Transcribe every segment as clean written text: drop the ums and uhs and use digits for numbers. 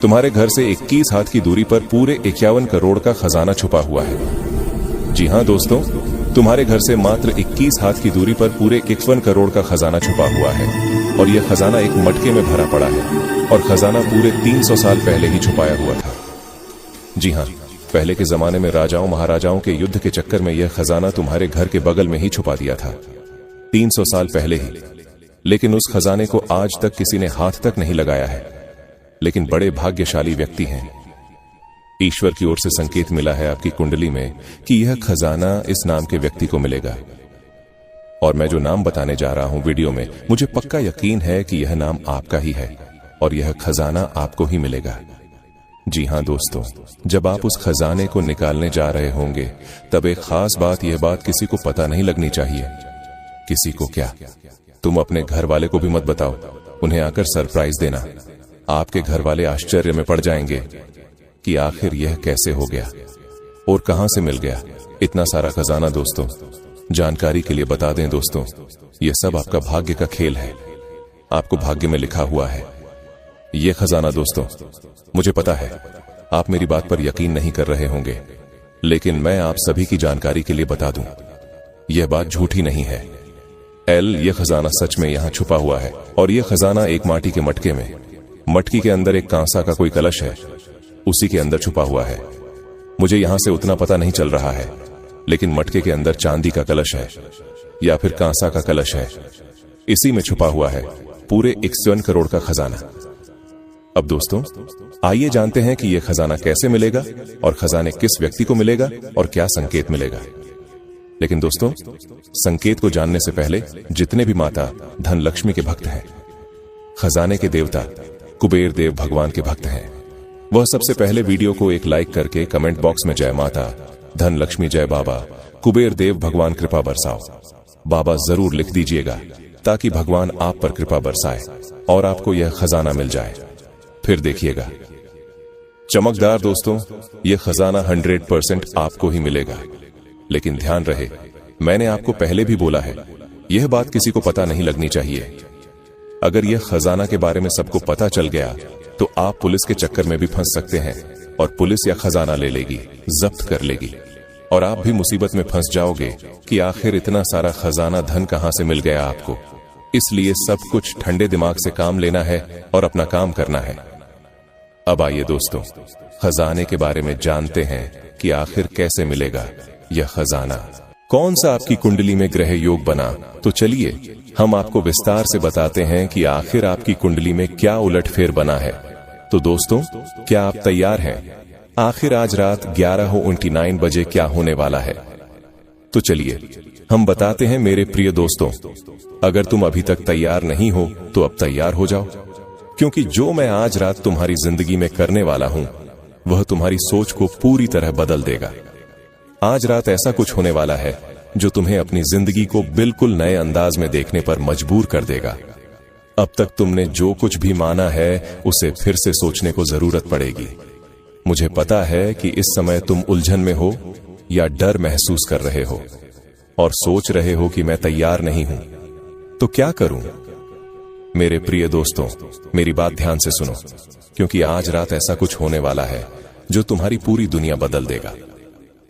तुम्हारे घर से 21 हाथ की दूरी पर पूरे 51 करोड़ का खजाना छुपा हुआ है। जी हां दोस्तों, तुम्हारे घर से मात्र 21 हाथ की दूरी पर पूरे 51 करोड़ का खजाना छुपा हुआ है और यह खजाना एक मटके में भरा पड़ा है और खजाना पूरे 300 साल पहले ही छुपाया हुआ था। जी हां, पहले के जमाने में राजाओं महाराजाओं के युद्ध के चक्कर में यह खजाना तुम्हारे घर के बगल में ही छुपा दिया था, 300 साल पहले ही। लेकिन उस खजाने को आज तक किसी ने हाथ तक नहीं लगाया है। लेकिन बड़े भाग्यशाली व्यक्ति हैं। ईश्वर की ओर से संकेत मिला है आपकी कुंडली में कि यह खजाना इस नाम के व्यक्ति को मिलेगा। और मैं जो नाम बताने जा रहा हूं वीडियो में, मुझे पक्का यकीन है कि यह नाम आपका ही है और यह खजाना आपको ही मिलेगा। जी हां दोस्तों, जब आप उस खजाने को निकालने जा रहे होंगे तब एक खास बात, यह बात किसी को पता नहीं लगनी चाहिए। किसी को क्या, तुम अपने घर वाले को भी मत बताओ, उन्हें आकर सरप्राइज देना। आपके घर वाले आश्चर्य में पड़ जाएंगे कि आखिर यह कैसे हो गया और कहां से मिल गया इतना सारा खजाना। दोस्तों, जानकारी के लिए बता दें दोस्तों, यह सब आपका भाग्य का खेल है, आपको भाग्य में लिखा हुआ है यह खजाना। दोस्तों, मुझे पता है आप मेरी बात पर यकीन नहीं कर रहे होंगे, लेकिन मैं आप सभी की जानकारी के लिए बता दूं, यह बात झूठी नहीं है। यह खजाना सच में यहां छुपा हुआ है और यह खजाना एक माटी के मटके में, मटकी के अंदर एक कांसा का कोई कलश है, उसी के अंदर छुपा हुआ है। मुझे यहां से उतना पता नहीं चल रहा है, लेकिन मटके के अंदर चांदी का कलश है या फिर कांसा का कलश है, इसी में छुपा हुआ है पूरे 51 करोड़ का खजाना। अब दोस्तों, आइए जानते हैं कि यह खजाना कैसे मिलेगा और खजाने किस व्यक्ति को मिलेगा और क्या संकेत मिलेगा। लेकिन दोस्तों, संकेत को जानने से पहले जितने भी माता धनलक्ष्मी के भक्त हैं, खजाने के देवता कुबेर देव भगवान के भक्त हैं, वह सबसे पहले वीडियो को एक लाइक करके कमेंट बॉक्स में जय माता धनलक्ष्मी, जय बाबा कुबेर देव भगवान कृपा बरसाओ, बाबा जरूर लिख दीजिएगा ताकि भगवान आप पर कृपा बरसाए और आपको यह खजाना मिल जाए। फिर देखिएगा चमकदार। दोस्तों, यह खजाना 100% आपको ही मिलेगा। लेकिन ध्यान रहे, मैंने आपको पहले भी बोला है, यह बात किसी को पता नहीं लगनी चाहिए। अगर यह खजाना के बारे में सबको पता चल गया तो आप पुलिस के चक्कर में भी फंस सकते हैं और पुलिस या खजाना ले लेगी, जब्त कर लेगी और आप भी मुसीबत में फंस जाओगे कि आखिर इतना सारा खजाना धन कहां से मिल गया आपको। इसलिए सब कुछ ठंडे दिमाग से काम लेना है और अपना काम करना है। अब आइए दोस्तों, खजाने के बारे में जानते हैं कि आखिर कैसे मिलेगा यह खजाना। कौन सा आपकी कुंडली में ग्रह योग बना, तो चलिए हम आपको विस्तार से बताते हैं कि आखिर आपकी कुंडली में क्या उलटफेर बना है। तो दोस्तों, क्या आप तैयार हैं? आखिर आज रात 11:29 बजे क्या होने वाला है? तो चलिए हम बताते हैं मेरे प्रिय दोस्तों। अगर तुम अभी तक तैयार नहीं हो तो अब तैयार हो जाओ, क्योंकि जो मैं आज रात तुम्हारी जिंदगी में करने वाला हूं वह तुम्हारी सोच को पूरी तरह बदल देगा। आज रात ऐसा कुछ होने वाला है जो तुम्हें अपनी जिंदगी को बिल्कुल नए अंदाज में देखने पर मजबूर कर देगा। अब तक तुमने जो कुछ भी माना है उसे फिर से सोचने को जरूरत पड़ेगी। मुझे पता है कि इस समय तुम उलझन में हो या डर महसूस कर रहे हो और सोच रहे हो कि मैं तैयार नहीं हूं तो क्या करूं। मेरे प्रिय दोस्तों, मेरी बात ध्यान से सुनो, क्योंकि आज रात ऐसा कुछ होने वाला है जो तुम्हारी पूरी दुनिया बदल देगा।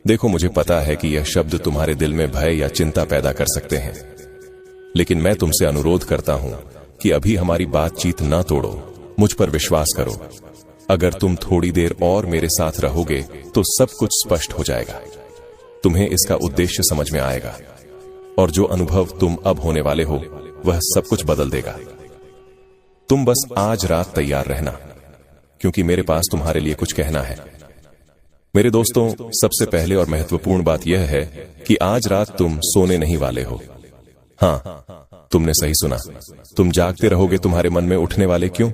देखो, मुझे पता है कि यह शब्द तुम्हारे दिल में भय या चिंता पैदा कर सकते हैं, लेकिन मैं तुमसे अनुरोध करता हूं कि अभी हमारी बातचीत ना तोड़ो, मुझ पर विश्वास करो। अगर तुम थोड़ी देर और मेरे साथ रहोगे तो सब कुछ स्पष्ट हो जाएगा, तुम्हें इसका उद्देश्य समझ में आएगा और जो अनुभव तुम अब होने वाले हो वह सब कुछ बदल देगा। तुम बस आज रात तैयार रहना, क्योंकि मेरे पास तुम्हारे लिए कुछ कहना है। मेरे दोस्तों, सबसे पहले और महत्वपूर्ण बात यह है कि आज रात तुम सोने नहीं वाले हो। हाँ, तुमने सही सुना, तुम जागते रहोगे। तुम्हारे मन में उठने वाले क्यों?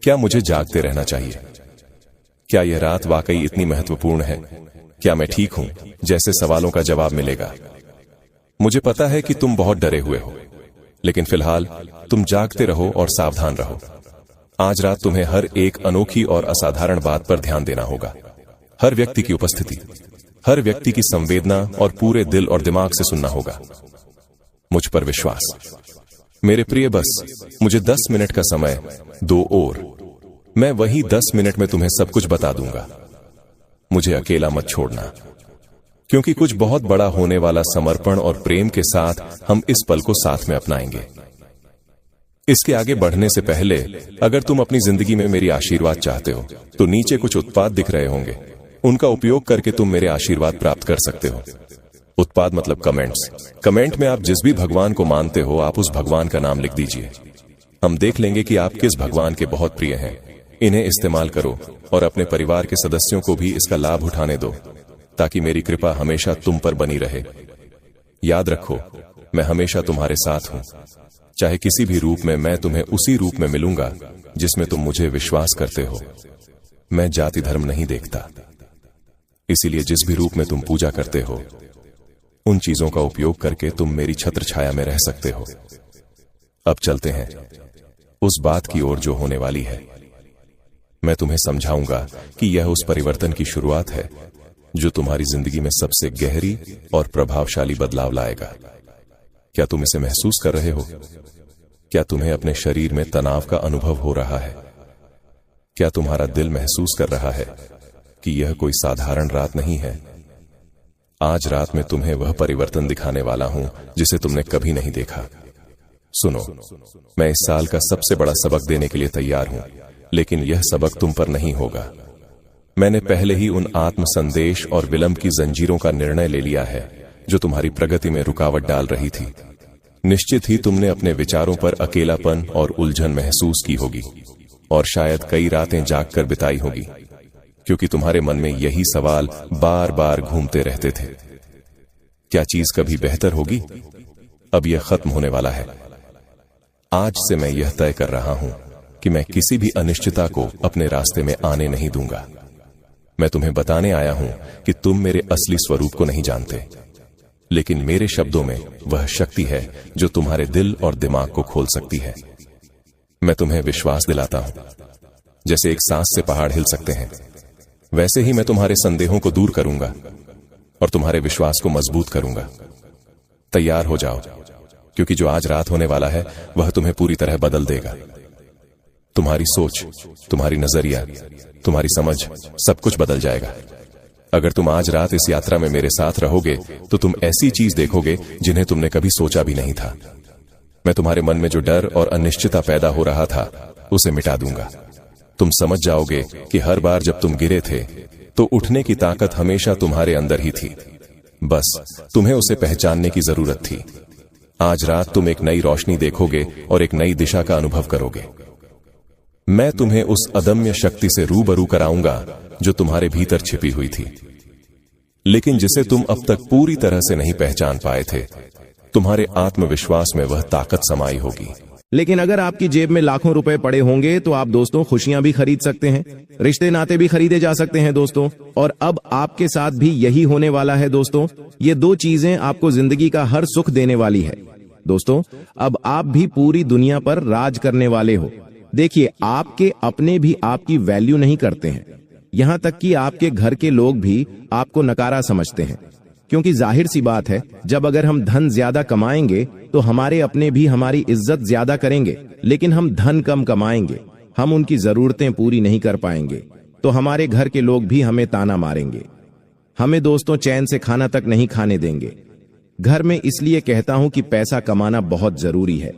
क्या मुझे जागते रहना चाहिए? क्या यह रात वाकई इतनी महत्वपूर्ण है? क्या मैं ठीक हूं? जैसे सवालों का जवाब मिलेगा। मुझे पता है कि तुम बहुत डरे हुए हो, लेकिन फिलहाल तुम जागते रहो और सावधान रहो। आज रात तुम्हें हर एक अनोखी और असाधारण बात पर ध्यान देना होगा। हर व्यक्ति की उपस्थिति, हर व्यक्ति की संवेदना और पूरे दिल और दिमाग से सुनना होगा। मुझ पर विश्वास। मेरे प्रिय, बस मुझे 10 मिनट का समय दो और मैं वही 10 मिनट में तुम्हें सब कुछ बता दूंगा। मुझे अकेला मत छोड़ना, क्योंकि कुछ बहुत बड़ा होने वाला समर्पण और प्रेम के साथ हम इस पल को साथ में अपनाएंगे। इसके आगे बढ़ने से पहले अगर तुम अपनी जिंदगी में मेरी आशीर्वाद चाहते हो तो नीचे कुछ उत्पाद दिख रहे होंगे, उनका उपयोग करके तुम मेरे आशीर्वाद प्राप्त कर सकते हो। उत्पाद मतलब कमेंट्स। कमेंट में आप जिस भी भगवान को मानते हो आप उस भगवान का नाम लिख दीजिए। हम देख लेंगे कि आप किस भगवान के बहुत प्रिय हैं। इन्हें इस्तेमाल करो और अपने परिवार के सदस्यों को भी इसका लाभ उठाने दो, ताकि मेरी कृपा हमेशा तुम पर बनी रहे। याद रखो, मैं हमेशा तुम्हारे साथ हूं। चाहे किसी भी रूप में, मैं तुम्हें उसी रूप में मिलूंगा जिसमें तुम मुझे विश्वास करते हो। मैं जाति धर्म नहीं देखता, इसीलिए जिस भी रूप में तुम पूजा करते हो उन चीजों का उपयोग करके तुम मेरी छत्र छाया में रह सकते हो। अब चलते हैं उस बात की ओर जो होने वाली है। मैं तुम्हें समझाऊंगा कि यह उस परिवर्तन की शुरुआत है जो तुम्हारी जिंदगी में सबसे गहरी और प्रभावशाली बदलाव लाएगा। क्या तुम इसे महसूस कर रहे हो? क्या तुम्हें अपने शरीर में तनाव का अनुभव हो रहा है? क्या तुम्हारा दिल महसूस कर रहा है कि यह कोई साधारण रात नहीं है? आज रात में तुम्हें वह परिवर्तन दिखाने वाला हूं जिसे तुमने कभी नहीं देखा। सुनो, मैं इस साल का सबसे बड़ा सबक देने के लिए तैयार हूं, लेकिन यह सबक तुम पर नहीं होगा। मैंने पहले ही उन आत्म संदेश और विलंब की जंजीरों का निर्णय ले लिया है जो तुम्हारी प्रगति में रुकावट डाल रही थी। निश्चित ही तुमने अपने विचारों पर अकेलापन और उलझन महसूस की होगी और शायद कई रातें जागकर बिताई होगी, क्योंकि तुम्हारे मन में यही सवाल बार बार घूमते रहते थे। क्या चीज कभी बेहतर होगी? अब यह खत्म होने वाला है। आज से मैं यह तय कर रहा हूं कि मैं किसी भी अनिश्चितता को अपने रास्ते में आने नहीं दूंगा। मैं तुम्हें बताने आया हूं कि तुम मेरे असली स्वरूप को नहीं जानते, लेकिन मेरे शब्दों में वह शक्ति है जो तुम्हारे दिल और दिमाग को खोल सकती है। मैं तुम्हें विश्वास दिलाता हूं। जैसे एक सांस से पहाड़ हिल सकते हैं, वैसे ही मैं तुम्हारे संदेहों को दूर करूंगा और तुम्हारे विश्वास को मजबूत करूंगा। तैयार हो जाओ, क्योंकि जो आज रात होने वाला है वह तुम्हें पूरी तरह बदल देगा। तुम्हारी सोच, तुम्हारी नजरिया, तुम्हारी समझ, सब कुछ बदल जाएगा। अगर तुम आज रात इस यात्रा में मेरे साथ रहोगे तो तुम ऐसी चीज देखोगे जिन्हें तुमने कभी सोचा भी नहीं था। मैं तुम्हारे मन में जो डर और अनिश्चितता पैदा हो रहा था उसे मिटा दूंगा। तुम समझ जाओगे कि हर बार जब तुम गिरे थे तो उठने की ताकत हमेशा तुम्हारे अंदर ही थी, बस तुम्हें उसे पहचानने की जरूरत थी। आज रात तुम एक नई रोशनी देखोगे और एक नई दिशा का अनुभव करोगे। मैं तुम्हें उस अदम्य शक्ति से रूबरू कराऊंगा जो तुम्हारे भीतर छिपी हुई थी, लेकिन जिसे तुम अब तक पूरी तरह से नहीं पहचान पाए थे। तुम्हारे आत्मविश्वास में वह ताकत समाई होगी। लेकिन अगर आपकी जेब में लाखों रुपए पड़े होंगे तो आप दोस्तों खुशियां भी खरीद सकते हैं, रिश्ते नाते भी खरीदे जा सकते हैं दोस्तों। और अब आपके साथ भी यही होने वाला है दोस्तों। ये दो चीजें आपको जिंदगी का हर सुख देने वाली है दोस्तों। अब आप भी पूरी दुनिया पर राज करने वाले हो। देखिए, आपके अपने भी आपकी वैल्यू नहीं करते हैं, यहां तक कि आपके घर के लोग भी आपको नकारा समझते हैं। क्योंकि जाहिर सी बात है, जब अगर हम धन ज्यादा कमाएंगे तो हमारे अपने भी हमारी इज्जत ज्यादा करेंगे, लेकिन हम धन कम कमाएंगे, हम उनकी जरूरतें पूरी नहीं कर पाएंगे तो हमारे घर के लोग भी हमें ताना मारेंगे, हमें दोस्तों चैन से खाना तक नहीं खाने देंगे। घर में इसलिए कहता हूं कि पैसा कमाना बहुत जरूरी है।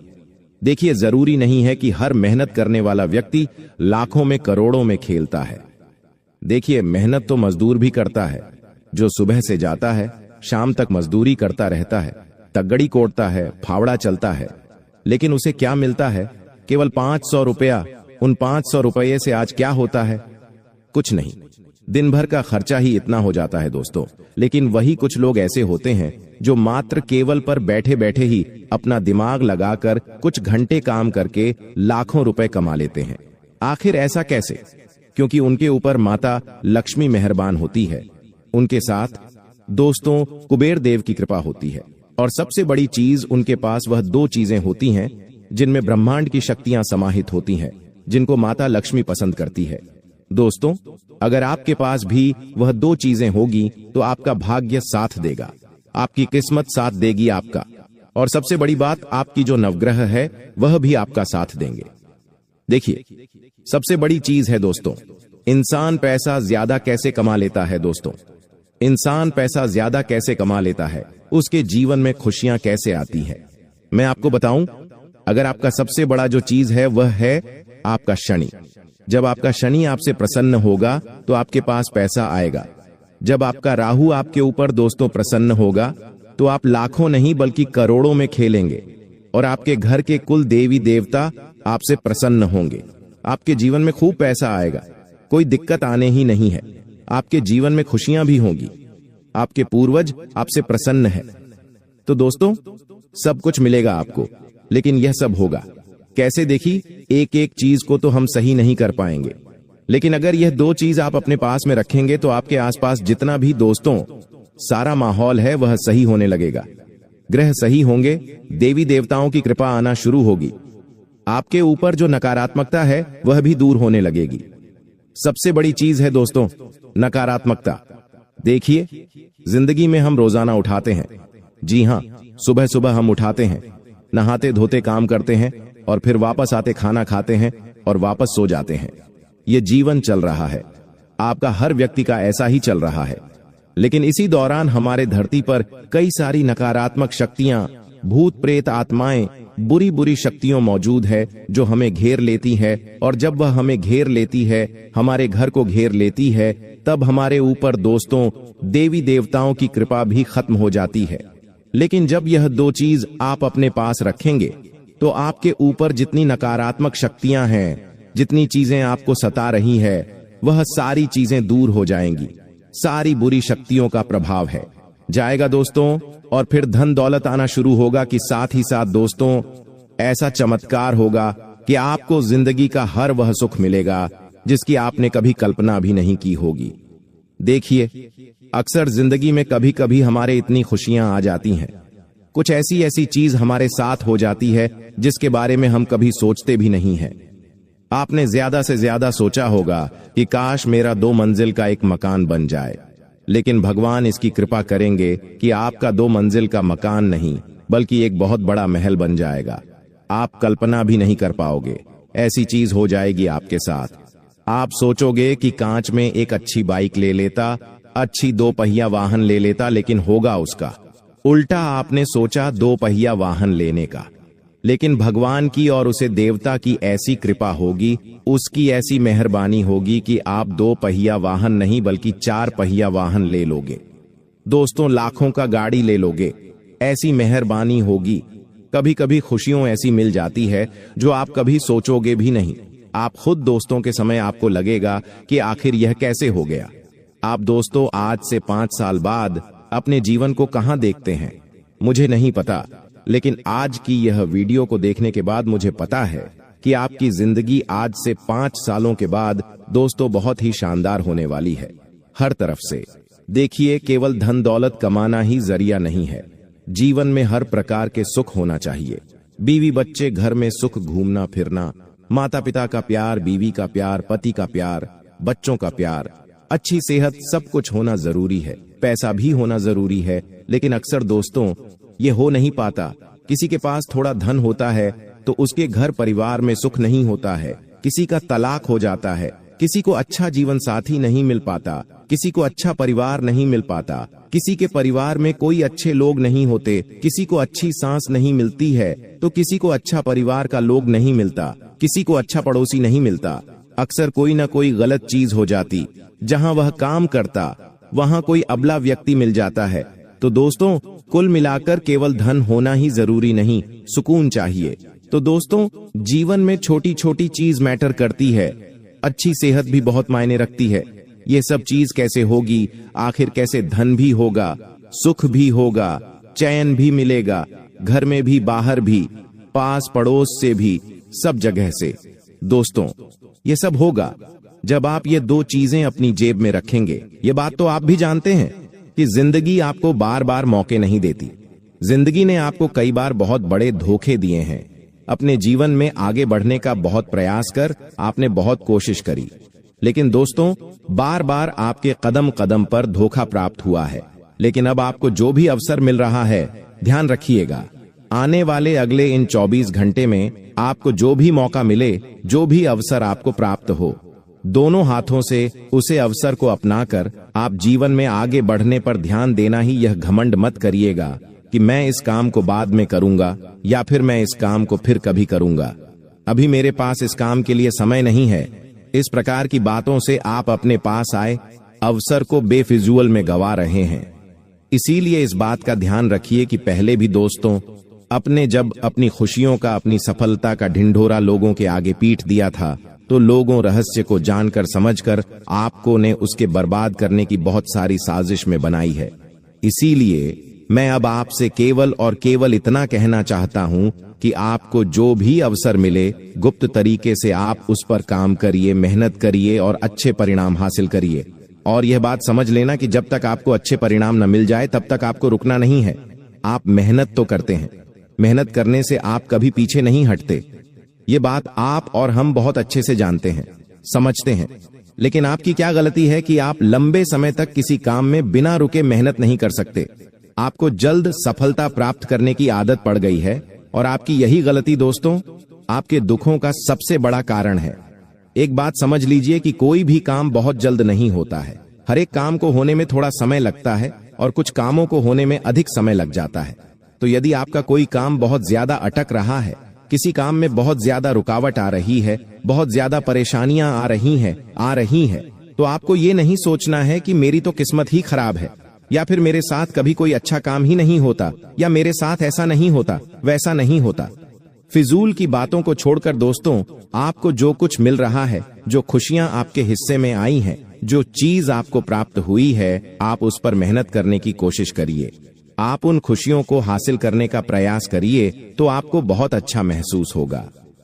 देखिए, जरूरी नहीं है कि हर मेहनत करने वाला व्यक्ति लाखों में करोड़ों में खेलता है। देखिए, मेहनत तो मजदूर भी करता है, जो सुबह से जाता है शाम तक मजदूरी करता रहता है, तगड़ी कोड़ता है, फावड़ा चलता है, लेकिन उसे क्या मिलता है? केवल 500 रुपया। उन 500 रुपये से आज क्या होता है? कुछ नहीं। दिन भर का खर्चा ही इतना हो जाता है दोस्तों। लेकिन वही कुछ लोग ऐसे होते हैं जो मात्र केवल पर बैठे बैठे ही अपना दिमाग लगाकर कुछ घंटे काम करके लाखों रुपए कमा लेते हैं। आखिर ऐसा कैसे? क्योंकि उनके ऊपर माता लक्ष्मी मेहरबान होती है, उनके साथ दोस्तों कुबेर देव की कृपा होती है, और सबसे बड़ी चीज उनके पास वह दो चीजें होती हैं जिनमें ब्रह्मांड की शक्तियां समाहित होती हैं, जिनको माता लक्ष्मी पसंद करती है। दोस्तों, अगर आपके पास भी वह दो चीजें होगी तो आपका भाग्य साथ देगा, आपकी किस्मत साथ देगी आपका, और सबसे बड़ी बात, आपकी जो नवग्रह है वह भी आपका साथ देंगे। देखिए, सबसे बड़ी चीज है दोस्तों, इंसान पैसा ज्यादा कैसे कमा लेता है दोस्तों। इंसान पैसा ज्यादा कैसे कमा लेता है, उसके जीवन में खुशियां कैसे आती है, मैं आपको बताऊं। अगर आपका सबसे बड़ा जो चीज है वह है आपका शनि। जब आपका शनि आपसे प्रसन्न होगा तो आपके पास पैसा आएगा। जब आपका राहु आपके ऊपर दोस्तों प्रसन्न होगा तो आप लाखों नहीं बल्कि करोड़ों में खेलेंगे और आपके घर के कुल देवी देवता आपसे प्रसन्न होंगे। आपके जीवन में खूब पैसा आएगा, कोई दिक्कत आने ही नहीं है। आपके जीवन में खुशियां भी होंगी, आपके पूर्वज आपसे प्रसन्न है। तो दोस्तों सब कुछ मिलेगा आपको, लेकिन यह सब होगा कैसे? देखिए, एक एक चीज को तो हम सही नहीं कर पाएंगे, लेकिन अगर यह दो चीज आप अपने पास में रखेंगे तो आपके आसपास जितना भी दोस्तों सारा माहौल है वह सही होने लगेगा। ग्रह सही होंगे, देवी देवताओं की कृपा आना शुरू होगी, आपके ऊपर जो नकारात्मकता है वह भी दूर होने लगेगी। सबसे बड़ी चीज है दोस्तों नकारात्मकता। देखिए, जिंदगी में हम रोजाना उठाते हैं, जी हां, सुबह सुबह हम उठाते हैं, नहाते धोते काम करते हैं और फिर वापस आते खाना खाते हैं और वापस सो जाते हैं। ये जीवन चल रहा है, आपका हर व्यक्ति का ऐसा ही चल रहा है। लेकिन इसी दौरान हमारे धरती पर कई सारी नकारात्मक शक्तियां, भूत प्रेत आत्माएं, बुरी बुरी शक्तियां मौजूद है जो हमें घेर लेती है। और जब वह हमें घेर लेती है, हमारे घर को घेर लेती है, तब हमारे ऊपर दोस्तों देवी देवताओं की कृपा भी खत्म हो जाती है। लेकिन जब यह दो चीज आप अपने पास रखेंगे तो आपके ऊपर जितनी नकारात्मक शक्तियां हैं, जितनी चीजें आपको सता रही है, वह सारी चीजें दूर हो जाएंगी। सारी बुरी शक्तियों का प्रभाव है जाएगा दोस्तों, और फिर धन दौलत आना शुरू होगा कि साथ ही साथ दोस्तों ऐसा चमत्कार होगा कि आपको जिंदगी का हर वह सुख मिलेगा जिसकी आपने कभी कल्पना भी नहीं की होगी। देखिए, अक्सर जिंदगी में कभी कभी हमारे इतनी खुशियां आ जाती हैं, कुछ ऐसी ऐसी चीज हमारे साथ हो जाती है जिसके बारे में हम कभी सोचते भी नहीं हैं। आपने ज्यादा से ज्यादा सोचा होगा कि काश मेरा 2 मंजिल का एक मकान बन जाए, लेकिन भगवान इसकी कृपा करेंगे कि आपका 2 मंजिल का मकान नहीं बल्कि एक बहुत बड़ा महल बन जाएगा। आप कल्पना भी नहीं कर पाओगे, ऐसी चीज हो जाएगी आपके साथ। आप सोचोगे कि कांच में एक अच्छी बाइक ले लेता, अच्छी 2 पहिया वाहन ले लेता, लेकिन होगा उसका उल्टा। आपने सोचा 2 पहिया वाहन लेने का, लेकिन भगवान की और उसे देवता की ऐसी कृपा होगी, उसकी ऐसी मेहरबानी होगी कि आप 2 पहिया वाहन नहीं बल्कि 4 पहिया वाहन ले लोगे दोस्तों, लाखों का गाड़ी ले लोगे। ऐसी मेहरबानी होगी। कभी कभी खुशियों ऐसी मिल जाती है जो आप कभी सोचोगे भी नहीं। आप खुद दोस्तों के समय आपको लगेगा कि आखिर यह कैसे हो गया। आप दोस्तों आज से 5 साल बाद अपने जीवन को कहां देखते हैं मुझे नहीं पता, लेकिन आज की यह वीडियो को देखने के बाद मुझे पता है कि आपकी जिंदगी आज से 5 सालों के बाद दोस्तों बहुत ही शानदार होने वाली है हर तरफ से। देखिए, केवल धन दौलत कमाना ही जरिया नहीं है, जीवन में हर प्रकार के सुख होना चाहिए। बीवी बच्चे, घर में सुख, घूमना फिरना, माता पिता का प्यार, बीवी का प्यार, पति का प्यार, बच्चों का प्यार, अच्छी सेहत, सब कुछ होना जरूरी है। पैसा भी होना जरूरी है, लेकिन अक्सर दोस्तों ये हो नहीं पाता। किसी के पास थोड़ा धन होता है तो उसके घर परिवार में सुख नहीं होता है, किसी का तलाक हो जाता है, किसी को अच्छा जीवन साथी नहीं मिल पाता, किसी को अच्छा परिवार नहीं मिल पाता, किसी के परिवार में कोई अच्छे लोग नहीं होते, किसी को अच्छी सांस नहीं मिलती है तो किसी को अच्छा परिवार का लोग नहीं मिलता, किसी को अच्छा पड़ोसी नहीं मिलता। अक्सर कोई ना कोई गलत चीज हो जाती, जहां वह काम करता वहां कोई अबला व्यक्ति मिल जाता है। तो दोस्तों कुल मिलाकर केवल धन होना ही जरूरी नहीं, सुकून चाहिए। तो दोस्तों जीवन में छोटी छोटी चीज मैटर करती है, अच्छी सेहत भी बहुत मायने रखती है। ये सब चीज कैसे होगी, आखिर कैसे धन भी होगा, सुख भी होगा, चैन भी मिलेगा, घर में भी, बाहर भी, पास पड़ोस से भी, सब जगह से। दोस्तों ये सब होगा जब आप ये 2 चीजें अपनी जेब में रखेंगे। ये बात तो आप भी जानते हैं कि जिंदगी आपको बार बार मौके नहीं देती। जिंदगी ने आपको कई बार बहुत बड़े धोखे दिए हैं। अपने जीवन में आगे बढ़ने का बहुत प्रयास कर आपने बहुत कोशिश करी, लेकिन दोस्तों बार बार आपके कदम कदम पर धोखा प्राप्त हुआ है। लेकिन अब आपको जो भी अवसर मिल रहा है, ध्यान रखिएगा, आने वाले अगले इन 24 घंटे में आपको जो भी मौका मिले, जो भी अवसर आपको प्राप्त हो, दोनों हाथों से उसे अवसर को अपनाकर आप जीवन में आगे बढ़ने पर ध्यान देना ही। यह घमंड मत करिएगा कि मैं इस काम को बाद में करूंगा या फिर मैं इस काम को फिर कभी करूंगा, अभी मेरे पास इस काम के लिए समय नहीं है। इस प्रकार की बातों से आप अपने पास आए अवसर को बेफिजूल में गवा रहे हैं। इसीलिए इस बात का ध्यान रखिए कि पहले भी दोस्तों अपने जब अपनी खुशियों का, अपनी सफलता का ढिंढोरा लोगों के आगे पीट दिया था, तो लोगों रहस्य को जानकर समझकर आपको ने उसके बर्बाद करने की बहुत सारी साजिश में बनाई है। इसीलिए मैं अब आपसे केवल और केवल इतना कहना चाहता हूं कि आपको जो भी अवसर मिले, गुप्त तरीके से आप उस पर काम करिए, मेहनत करिए और अच्छे परिणाम हासिल करिए। और यह बात समझ लेना कि जब तक आपको अच्छे परिणाम न मिल जाए तब तक आपको रुकना नहीं है। आप मेहनत तो करते हैं, मेहनत करने से आप कभी पीछे नहीं हटते। ये बात आप और हम बहुत अच्छे से जानते हैं, समझते हैं। लेकिन आपकी क्या गलती है कि आप लंबे समय तक किसी काम में बिना रुके मेहनत नहीं कर सकते। आपको जल्द सफलता प्राप्त करने की आदत पड़ गई है और आपकी यही गलती दोस्तों आपके दुखों का सबसे बड़ा कारण है। एक बात समझ लीजिए कि कोई भी काम बहुत जल्द नहीं होता है। हर एक काम को होने में थोड़ा समय लगता है और कुछ कामों को होने में अधिक समय लग जाता है। तो यदि आपका कोई काम बहुत ज्यादा अटक रहा है, किसी काम में बहुत ज्यादा रुकावट आ रही है, बहुत ज्यादा परेशानियां आ रही हैं, तो आपको ये नहीं सोचना है कि मेरी तो किस्मत ही खराब है, या फिर मेरे साथ कभी कोई अच्छा काम ही नहीं होता, या मेरे साथ ऐसा नहीं होता, वैसा नहीं होता। फिजूल की बातों को छोड़कर दोस्तों आपको जो कुछ मिल रहा है, जो खुशियां आपके हिस्से में आई हैं, जो चीज आपको प्राप्त हुई है, आप उस पर मेहनत करने की कोशिश करिए। आप उन खुशियों को हासिल करने का प्रयास करिए तो आपको बहुत अच्छा महसूस होगा।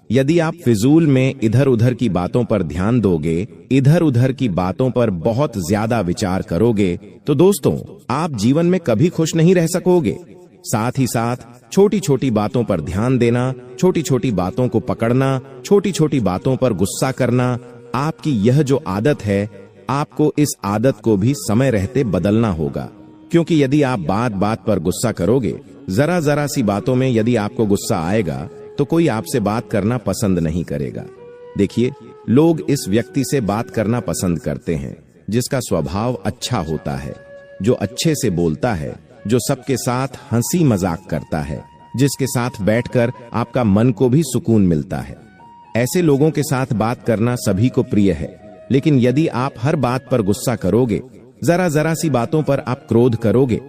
यदि आप फिजूल में इधर उधर की बातों पर ध्यान दोगे, इधर उधर की बातों पर बहुत ज्यादा विचार करोगे, तो दोस्तों आप जीवन में कभी खुश नहीं रह सकोगे। साथ ही साथ छोटी छोटी बातों पर ध्यान देना, छोटी छोटी बातों को पकड़ना, छोटी छोटी बातों पर गुस्सा करना, आपकी यह जो आदत है, आपको इस आदत को भी समय रहते बदलना होगा। क्योंकि यदि आप बात बात पर गुस्सा करोगे, जरा जरा सी बातों में यदि आपको गुस्सा आएगा, तो कोई आपसे बात करना पसंद नहीं करेगा। देखिए, लोग इस व्यक्ति से बात करना पसंद करते हैं जिसका स्वभाव अच्छा होता है, जो अच्छे से बोलता है, जो सबके साथ हंसी मजाक करता है, जिसके साथ बैठकर आपका मन को भी सुकून मिलता है। ऐसे लोगों के साथ बात करना सभी को प्रिय है। लेकिन यदि आप हर बात पर गुस्सा करोगे, जरा जरा सी बातों पर आप क्रोध करोगे,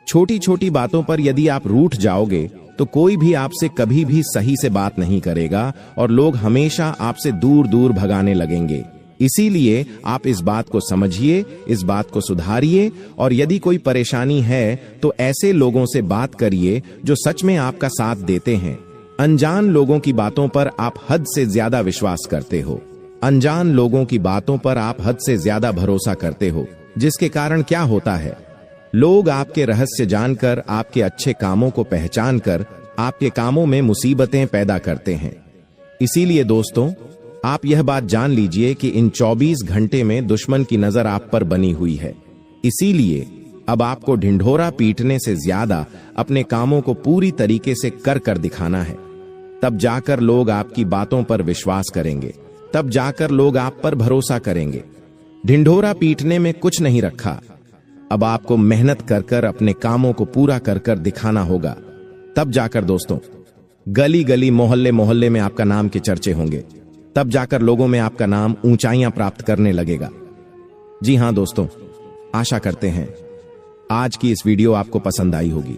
छोटी छोटी बातों पर यदि आप रूठ जाओगे, तो कोई भी आपसे कभी भी सही से बात नहीं करेगा और लोग हमेशा आपसे दूर दूर भगाने लगेंगे। इसीलिए आप इस बात को समझिए, इस बात को सुधारिए, और यदि कोई परेशानी है तो ऐसे लोगों से बात करिए जो सच में आपका साथ देते हैं। अनजान लोगों की बातों पर आप हद से ज्यादा विश्वास करते हो, अनजान लोगों की बातों पर आप हद से ज्यादा भरोसा करते हो, जिसके कारण क्या होता है, लोग आपके रहस्य जानकर, आपके अच्छे कामों को पहचानकर आपके कामों में मुसीबतें पैदा करते हैं। इसीलिए दोस्तों आप यह बात जान लीजिए कि इन 24 घंटे में दुश्मन की नजर आप पर बनी हुई है। इसीलिए अब आपको ढिंढोरा पीटने से ज्यादा अपने कामों को पूरी तरीके से कर कर दिखाना है। तब जाकर लोग आपकी बातों पर विश्वास करेंगे, तब जाकर लोग आप पर भरोसा करेंगे। ढिंढोरा पीटने में कुछ नहीं रखा। अब आपको मेहनत कर कर अपने कामों को पूरा कर कर दिखाना होगा। तब जाकर दोस्तों गली गली, मोहल्ले मोहल्ले में आपका नाम के चर्चे होंगे। तब जाकर लोगों में आपका नाम ऊंचाइयां प्राप्त करने लगेगा। जी हां दोस्तों, आशा करते हैं आज की इस वीडियो आपको पसंद आई होगी।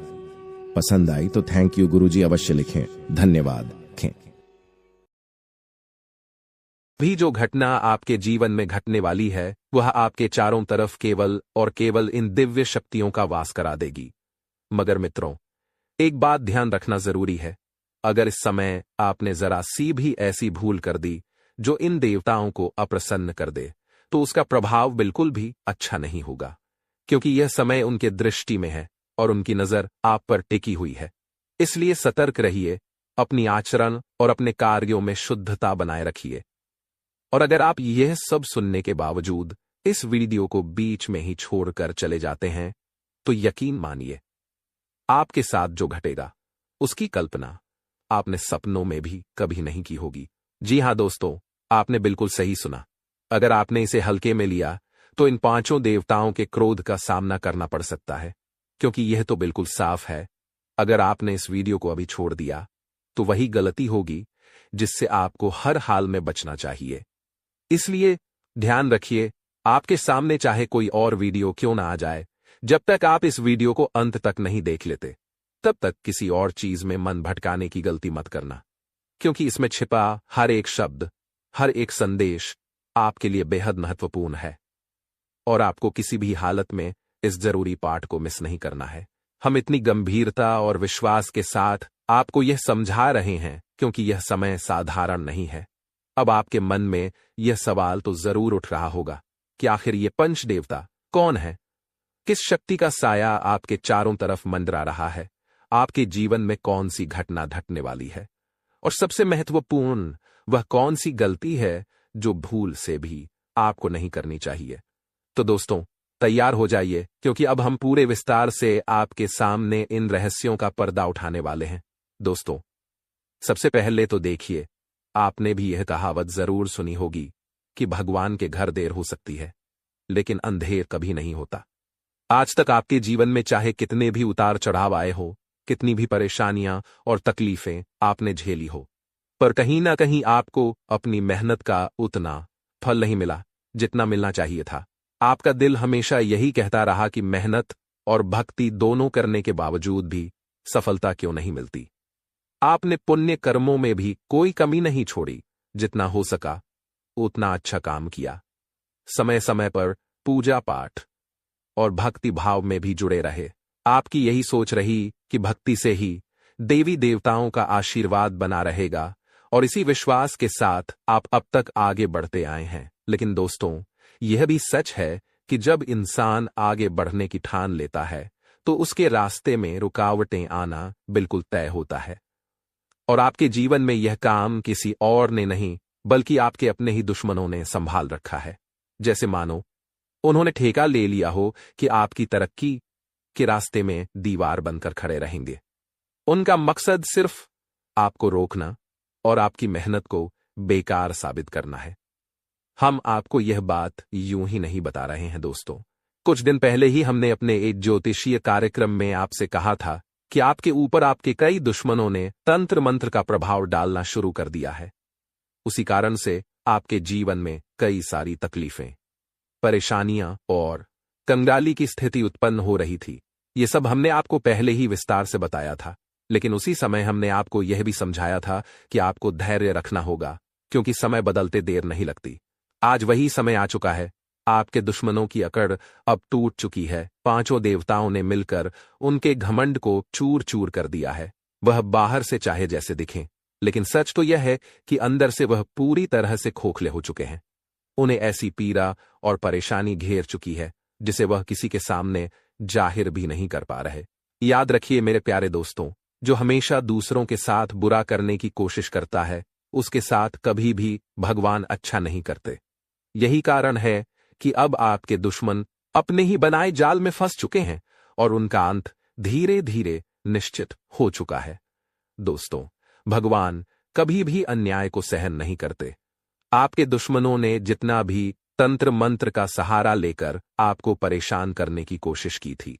पसंद आई तो थैंक यू गुरुजी अवश्य लिखें, धन्यवाद। भी जो घटना आपके जीवन में घटने वाली है, वह आपके चारों तरफ केवल और केवल इन दिव्य शक्तियों का वास करा देगी। मगर मित्रों, एक बात ध्यान रखना जरूरी है। अगर इस समय आपने जरा सी भी ऐसी भूल कर दी जो इन देवताओं को अप्रसन्न कर दे, तो उसका प्रभाव बिल्कुल भी अच्छा नहीं होगा, क्योंकि यह समय उनके दृष्टि में है और उनकी नजर आप पर टिकी हुई है। इसलिए सतर्क रहिए, अपनी आचरण और अपने कार्यों में शुद्धता बनाए रखिए। और अगर आप यह सब सुनने के बावजूद इस वीडियो को बीच में ही छोड़कर चले जाते हैं, तो यकीन मानिए आपके साथ जो घटेगा उसकी कल्पना आपने सपनों में भी कभी नहीं की होगी। जी हाँ दोस्तों, आपने बिल्कुल सही सुना। अगर आपने इसे हल्के में लिया तो इन पांचों देवताओं के क्रोध का सामना करना पड़ सकता है, क्योंकि यह तो बिल्कुल साफ है। अगर आपने इस वीडियो को अभी छोड़ दिया तो वही गलती होगी जिससे आपको हर हाल में बचना चाहिए। इसलिए ध्यान रखिए, आपके सामने चाहे कोई और वीडियो क्यों ना आ जाए, जब तक आप इस वीडियो को अंत तक नहीं देख लेते तब तक किसी और चीज में मन भटकाने की गलती मत करना, क्योंकि इसमें छिपा हर एक शब्द, हर एक संदेश आपके लिए बेहद महत्वपूर्ण है और आपको किसी भी हालत में इस जरूरी पाठ को मिस नहीं करना है। हम इतनी गंभीरता और विश्वास के साथ आपको यह समझा रहे हैं क्योंकि यह समय साधारण नहीं है। अब आपके मन में यह सवाल तो जरूर उठ रहा होगा कि आखिर ये पंच देवता कौन है? किस शक्ति का साया आपके चारों तरफ मंडरा रहा है? आपके जीवन में कौन सी घटना घटने वाली है? और सबसे महत्वपूर्ण, वह कौन सी गलती है जो भूल से भी आपको नहीं करनी चाहिए? तो दोस्तों, तैयार हो जाइए, क्योंकि अब हम पूरे विस्तार से आपके सामने इन रहस्यों का पर्दा उठाने वाले हैं। दोस्तों, सबसे पहले तो देखिए, आपने भी यह कहावत जरूर सुनी होगी कि भगवान के घर देर हो सकती है लेकिन अंधेर कभी नहीं होता। आज तक आपके जीवन में चाहे कितने भी उतार चढ़ाव आए हो, कितनी भी परेशानियां और तकलीफें आपने झेली हो, पर कहीं ना कहीं आपको अपनी मेहनत का उतना फल नहीं मिला जितना मिलना चाहिए था। आपका दिल हमेशा यही कहता रहा कि मेहनत और भक्ति दोनों करने के बावजूद भी सफलता क्यों नहीं मिलती। आपने पुण्य कर्मों में भी कोई कमी नहीं छोड़ी, जितना हो सका उतना अच्छा काम किया। समय समय पर पूजा पाठ और भक्ति भाव में भी जुड़े रहे। आपकी यही सोच रही कि भक्ति से ही देवी देवताओं का आशीर्वाद बना रहेगा और इसी विश्वास के साथ आप अब तक आगे बढ़ते आए हैं। लेकिन दोस्तों, यह भी सच है कि जब इंसान आगे बढ़ने की ठान लेता है तो उसके रास्ते में रुकावटें आना बिल्कुल तय होता है। और आपके जीवन में यह काम किसी और ने नहीं बल्कि आपके अपने ही दुश्मनों ने संभाल रखा है। जैसे मानो उन्होंने ठेका ले लिया हो कि आपकी तरक्की के रास्ते में दीवार बनकर खड़े रहेंगे। उनका मकसद सिर्फ आपको रोकना और आपकी मेहनत को बेकार साबित करना है। हम आपको यह बात यूं ही नहीं बता रहे हैं दोस्तों। कुछ दिन पहले ही हमने अपने एक ज्योतिषीय कार्यक्रम में आपसे कहा था कि आपके ऊपर आपके कई दुश्मनों ने तंत्र मंत्र का प्रभाव डालना शुरू कर दिया है। उसी कारण से आपके जीवन में कई सारी तकलीफें, परेशानियां और कंगाली की स्थिति उत्पन्न हो रही थी। ये सब हमने आपको पहले ही विस्तार से बताया था, लेकिन उसी समय हमने आपको यह भी समझाया था कि आपको धैर्य रखना होगा, क्योंकि समय बदलते देर नहीं लगती। आज वही समय आ चुका है। आपके दुश्मनों की अकड़ अब टूट चुकी है। पांचों देवताओं ने मिलकर उनके घमंड को चूर चूर कर दिया है। वह बाहर से चाहे जैसे दिखें, लेकिन सच तो यह है कि अंदर से वह पूरी तरह से खोखले हो चुके हैं। उन्हें ऐसी पीड़ा और परेशानी घेर चुकी है जिसे वह किसी के सामने जाहिर भी नहीं कर पा रहे। याद रखिए मेरे प्यारे दोस्तों, जो हमेशा दूसरों के साथ बुरा करने की कोशिश करता है, उसके साथ कभी भी भगवान अच्छा नहीं करते। यही कारण है कि अब आपके दुश्मन अपने ही बनाए जाल में फंस चुके हैं और उनका अंत धीरे धीरे निश्चित हो चुका है। दोस्तों, भगवान कभी भी अन्याय को सहन नहीं करते। आपके दुश्मनों ने जितना भी तंत्र मंत्र का सहारा लेकर आपको परेशान करने की कोशिश की थी,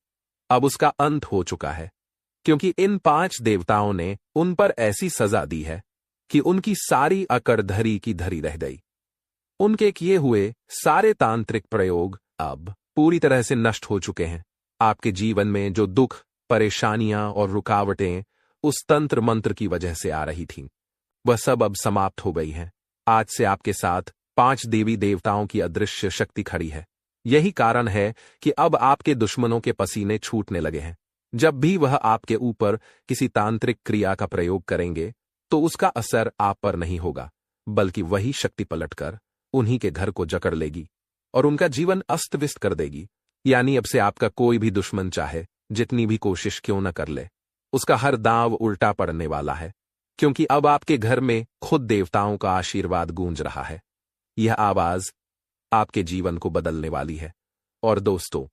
अब उसका अंत हो चुका है, क्योंकि इन 5 देवताओं ने उन पर ऐसी सजा दी है कि उनकी सारी अकड़ धरी की धरी रह गई। उनके किए हुए सारे तांत्रिक प्रयोग अब पूरी तरह से नष्ट हो चुके हैं। आपके जीवन में जो दुख, परेशानियां और रुकावटें उस तंत्र मंत्र की वजह से आ रही थीं, वह सब अब समाप्त हो गई हैं। आज से आपके साथ 5 देवी देवताओं की अदृश्य शक्ति खड़ी है। यही कारण है कि अब आपके दुश्मनों के पसीने छूटने लगे हैं। जब भी वह आपके ऊपर किसी तांत्रिक क्रिया का प्रयोग करेंगे तो उसका असर आप पर नहीं होगा, बल्कि वही शक्ति पलटकर उन्हीं के घर को जकड़ लेगी और उनका जीवन अस्त व्यस्त कर देगी। यानी अब से आपका कोई भी दुश्मन चाहे जितनी भी कोशिश क्यों न कर ले, उसका हर दांव उल्टा पड़ने वाला है, क्योंकि अब आपके घर में खुद देवताओं का आशीर्वाद गूंज रहा है। यह आवाज आपके जीवन को बदलने वाली है। और दोस्तों,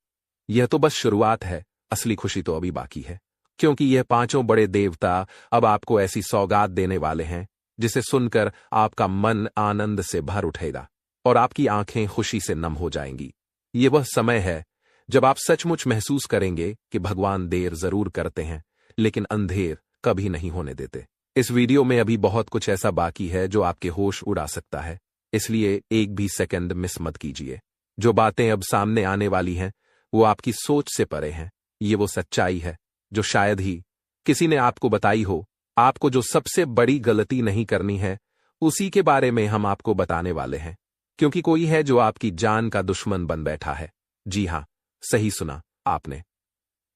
यह तो बस शुरुआत है, असली खुशी तो अभी बाकी है। क्योंकि यह पांचों बड़े देवता अब आपको ऐसी सौगात देने वाले हैं जिसे सुनकर आपका मन आनंद से भर उठेगा और आपकी आंखें खुशी से नम हो जाएंगी। ये वह समय है जब आप सचमुच महसूस करेंगे कि भगवान देर जरूर करते हैं लेकिन अंधेर कभी नहीं होने देते। इस वीडियो में अभी बहुत कुछ ऐसा बाकी है जो आपके होश उड़ा सकता है, इसलिए एक भी सेकंड मिस मत कीजिए। जो बातें अब सामने आने वाली हैं वो आपकी सोच से परे हैं। ये वो सच्चाई है जो शायद ही किसी ने आपको बताई हो। आपको जो सबसे बड़ी गलती नहीं करनी है उसी के बारे में हम आपको बताने वाले हैं, क्योंकि कोई है जो आपकी जान का दुश्मन बन बैठा है। जी हां, सही सुना आपने।